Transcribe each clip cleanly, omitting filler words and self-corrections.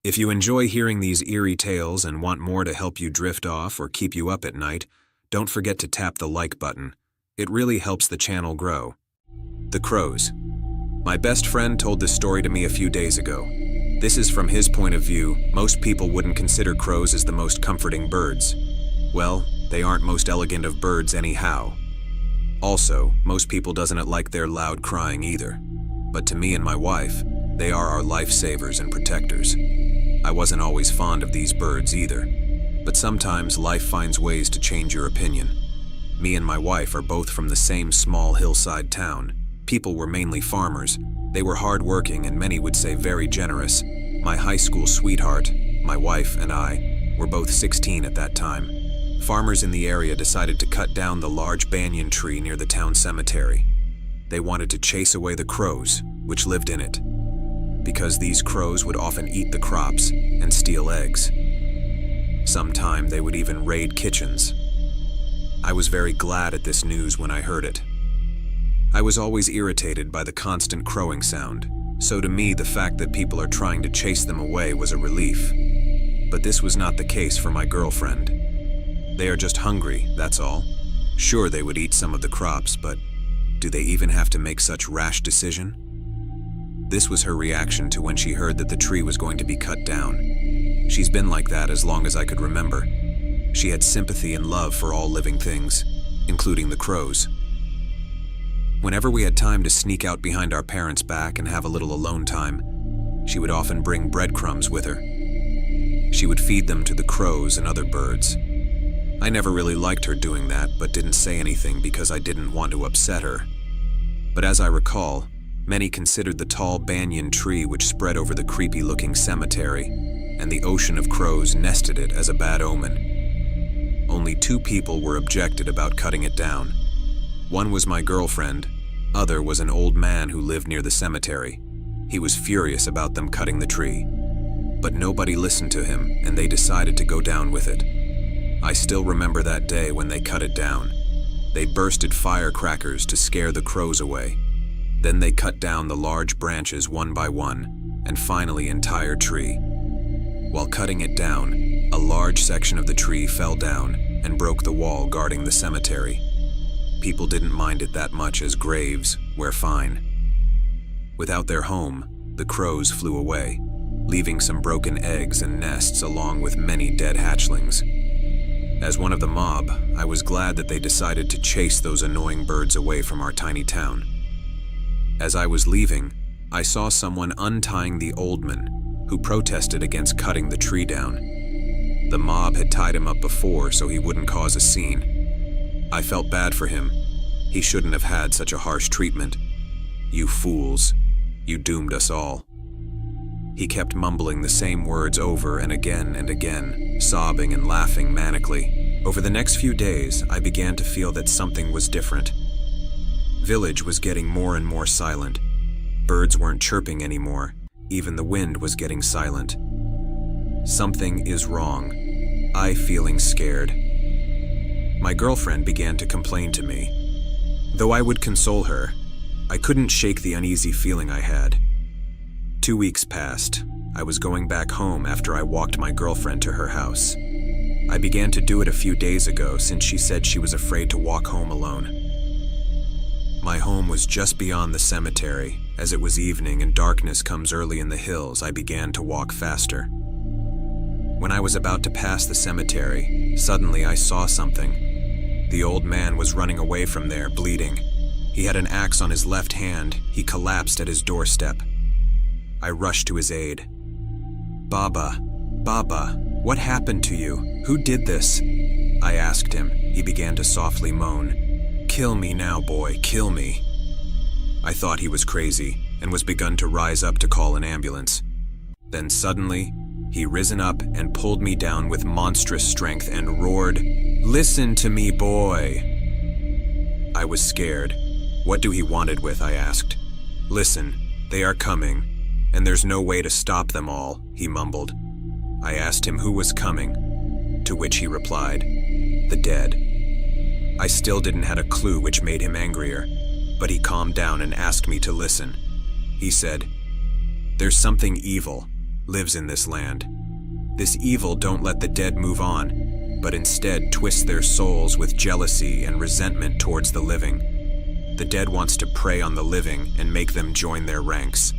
If you enjoy hearing these eerie tales and want more to help you drift off or keep you up at night, don't forget to tap the like button. It really helps the channel grow. The crows. My best friend told this story to me a few days ago. This is from his point of view. Most people wouldn't consider crows as the most comforting birds. Well, they aren't most elegant of birds anyhow. Also, most people doesn't like their loud crying either. But to me and my wife, they are our lifesavers and protectors. I wasn't always fond of these birds either, but sometimes life finds ways to change your opinion. Me and my wife are both from the same small hillside town. People were mainly farmers. They were hardworking and many would say very generous. My high school sweetheart, my wife, and I were both 16 at that time. Farmers in the area decided to cut down the large banyan tree near the town cemetery. They wanted to chase away the crows, which lived in it, because these crows would often eat the crops and steal eggs. Sometime they would even raid kitchens. I was very glad at this news when I heard it. I was always irritated by the constant crowing sound, so to me the fact that people are trying to chase them away was a relief. But this was not the case for my girlfriend. They are just hungry, that's all. Sure, they would eat some of the crops, but do they even have to make such rash decision? This was her reaction to when she heard that the tree was going to be cut down. She's been like that as long as I could remember. She had sympathy and love for all living things, including the crows. Whenever we had time to sneak out behind our parents' back and have a little alone time, she would often bring breadcrumbs with her. She would feed them to the crows and other birds. I never really liked her doing that, but didn't say anything because I didn't want to upset her. But as I recall, many considered the tall banyan tree which spread over the creepy-looking cemetery and the ocean of crows nested it as a bad omen. Only 2 people were objected about cutting it down. One was my girlfriend, other was an old man who lived near the cemetery. He was furious about them cutting the tree. But nobody listened to him, and they decided to go down with it. I still remember that day when they cut it down. They bursted firecrackers to scare the crows away. Then they cut down the large branches one by one, and finally entire tree. While cutting it down, a large section of the tree fell down and broke the wall guarding the cemetery. People didn't mind it that much as graves were fine. Without their home, the crows flew away, leaving some broken eggs and nests along with many dead hatchlings. As one of the mob, I was glad that they decided to chase those annoying birds away from our tiny town. As I was leaving, I saw someone untying the old man, who protested against cutting the tree down. The mob had tied him up before so he wouldn't cause a scene. I felt bad for him. He shouldn't have had such a harsh treatment. You fools, you doomed us all. He kept mumbling the same words over and again, sobbing and laughing manically. Over the next few days, I began to feel that something was different. Village was getting more and more silent. Birds weren't chirping anymore. Even the wind was getting silent. Something is wrong. I feeling scared. My girlfriend began to complain to me. Though I would console her, I couldn't shake the uneasy feeling I had. 2 weeks passed. I was going back home after I walked my girlfriend to her house. I began to do it a few days ago since she said she was afraid to walk home alone. My home was just beyond the cemetery. As it was evening and darkness comes early in the hills, I began to walk faster. When I was about to pass the cemetery, suddenly I saw something. The old man was running away from there, bleeding. He had an axe on his left hand. He collapsed at his doorstep. I rushed to his aid. "Baba, Baba, what happened to you? Who did this?" I asked him. He began to softly moan. "Kill me now, boy, kill me." I thought he was crazy and was begun to rise up to call an ambulance. Then suddenly, he risen up and pulled me down with monstrous strength and roared, "Listen to me, boy." I was scared. What do he want it with, I asked. "Listen, they are coming, and there's no way to stop them all," he mumbled. I asked him who was coming, to which he replied, "The dead." I still didn't have a clue, which made him angrier, but he calmed down and asked me to listen. He said, "There's something evil. lives in this land. This evil don't let the dead move on, but instead twists their souls with jealousy and resentment towards the living. The dead wants to prey on the living and make them join their ranks.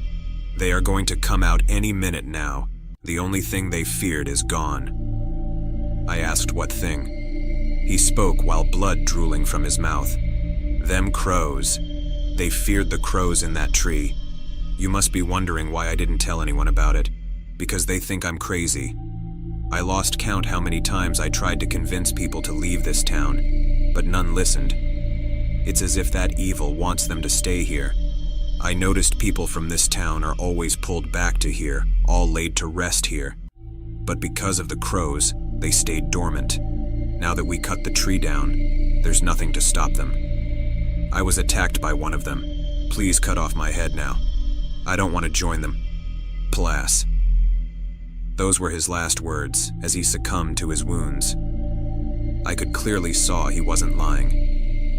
They are going to come out any minute now. The only thing they feared is gone. I asked what thing. He spoke while blood drooling from his mouth. Them crows. They feared the crows in that tree. You must be wondering why I didn't tell anyone about it. Because they think I'm crazy. I lost count how many times I tried to convince people to leave this town, but none listened. It's as if that evil wants them to stay here. I noticed people from this town are always pulled back to here, all laid to rest here. But because of the crows, they stayed dormant. Now that we cut the tree down, there's nothing to stop them. I was attacked by one of them. Please cut off my head now. I don't want to join them. Plas. Those were his last words as he succumbed to his wounds. I could clearly saw he wasn't lying.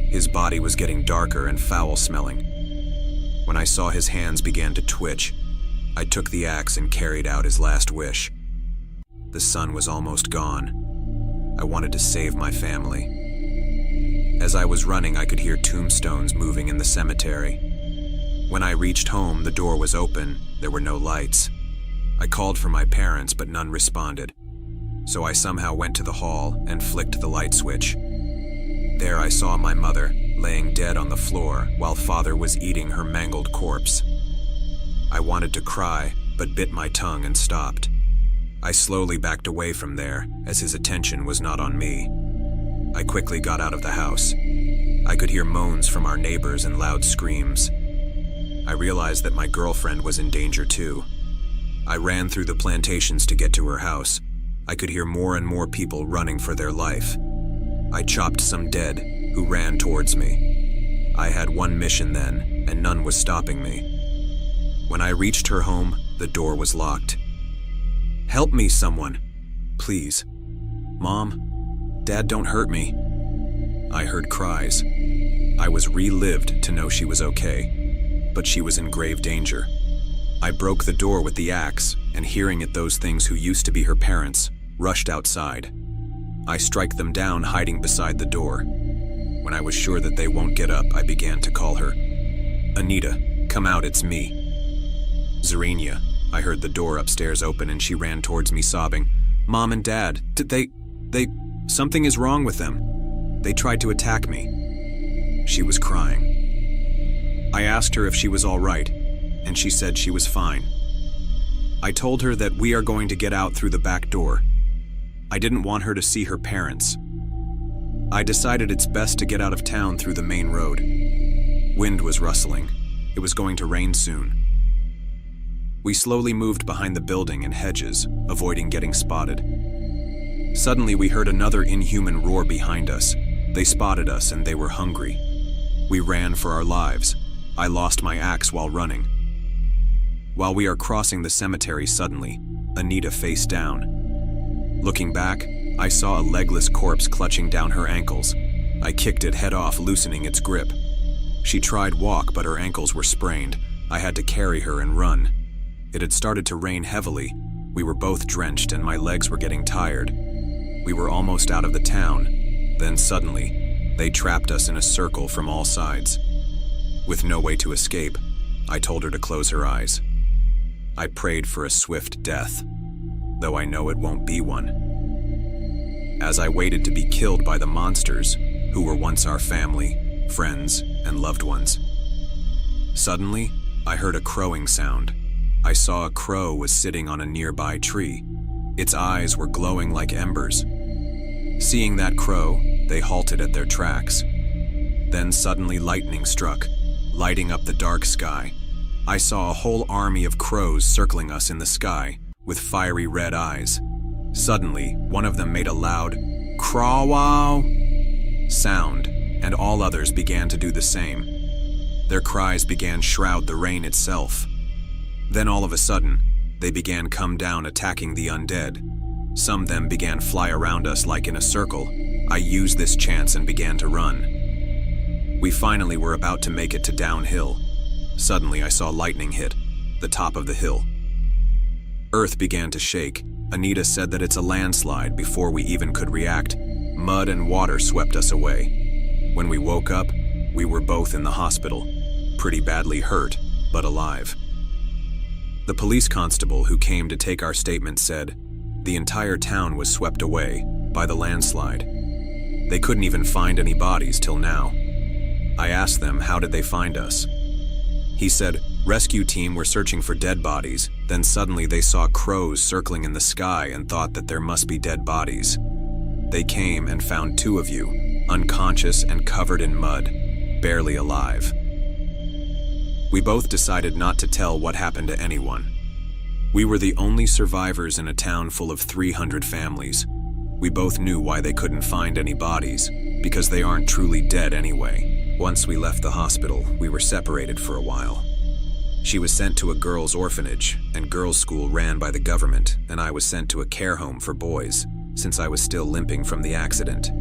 His body was getting darker and foul-smelling. When I saw his hands began to twitch, I took the axe and carried out his last wish. The sun was almost gone. I wanted to save my family. As I was running, I could hear tombstones moving in the cemetery. When I reached home, the door was open. There were no lights. I called for my parents, but none responded. So I somehow went to the hall and flicked the light switch. There I saw my mother, laying dead on the floor while father was eating her mangled corpse. I wanted to cry, but bit my tongue and stopped. I slowly backed away from there, as his attention was not on me. I quickly got out of the house. I could hear moans from our neighbors and loud screams. I realized that my girlfriend was in danger too. I ran through the plantations to get to her house. I could hear more and more people running for their life. I chopped some dead, who ran towards me. I had one mission then, and none was stopping me. When I reached her home, the door was locked. Help me, someone. Please. Mom, Dad, don't hurt me. I heard cries. I was relived to know she was okay, but she was in grave danger. I broke the door with the axe, and hearing it, those things who used to be her parents rushed outside. I strike them down, hiding beside the door. When I was sure that they won't get up, I began to call her. Anita, come out, it's me. Zarina, I heard the door upstairs open and she ran towards me sobbing. Mom and Dad, something is wrong with them. They tried to attack me. She was crying. I asked her if she was all right, and she said she was fine. I told her that we are going to get out through the back door. I didn't want her to see her parents. I decided it's best to get out of town through the main road. Wind was rustling. It was going to rain soon. We slowly moved behind the building and hedges, avoiding getting spotted. Suddenly we heard another inhuman roar behind us. They spotted us and they were hungry. We ran for our lives. I lost my axe while running. While we are crossing the cemetery suddenly, Anita faced down. Looking back, I saw a legless corpse clutching down her ankles. I kicked it head off, loosening its grip. She tried walk, but her ankles were sprained. I had to carry her and run. It had started to rain heavily. We were both drenched and my legs were getting tired. We were almost out of the town. Then suddenly, they trapped us in a circle from all sides. With no way to escape, I told her to close her eyes. I prayed for a swift death, though I know it won't be one. As I waited to be killed by the monsters, who were once our family, friends, and loved ones. Suddenly, I heard a crowing sound. I saw a crow was sitting on a nearby tree. Its eyes were glowing like embers. Seeing that crow, they halted at their tracks. Then suddenly lightning struck, lighting up the dark sky. I saw a whole army of crows circling us in the sky, with fiery red eyes. Suddenly, one of them made a loud "Craw-wow" sound, and all others began to do the same. Their cries began shroud the rain itself. Then all of a sudden, they began come down attacking the undead. Some of them began fly around us like in a circle. I used this chance and began to run. We finally were about to make it to downhill. Suddenly I saw lightning hit the top of the hill. Earth began to shake. Anita said that it's a landslide before we even could react. Mud and water swept us away. When we woke up, we were both in the hospital, pretty badly hurt, but alive. The police constable who came to take our statement said the entire town was swept away by the landslide. They couldn't even find any bodies till now. I asked them how did they find us. He said, rescue team were searching for dead bodies, then suddenly they saw crows circling in the sky and thought that there must be dead bodies. They came and found 2 of you, unconscious and covered in mud, barely alive. We both decided not to tell what happened to anyone. We were the only survivors in a town full of 300 families. We both knew why they couldn't find any bodies, because they aren't truly dead anyway. Once we left the hospital, we were separated for a while. She was sent to a girls' orphanage and girls' school ran by the government, and I was sent to a care home for boys, since I was still limping from the accident.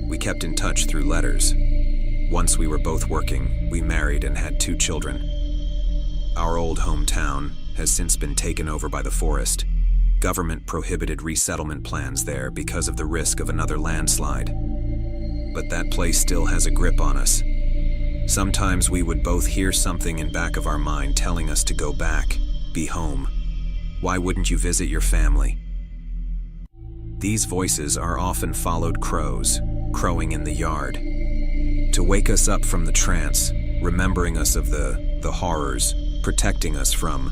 We kept in touch through letters. Once we were both working, we married and had 2 children. Our old hometown has since been taken over by the forest. Government prohibited resettlement plans there because of the risk of another landslide. But that place still has a grip on us. Sometimes we would both hear something in back of our mind telling us to go back, be home. Why wouldn't you visit your family? These voices are often followed crows, crowing in the yard, to wake us up from the trance, remembering us of the horrors, protecting us from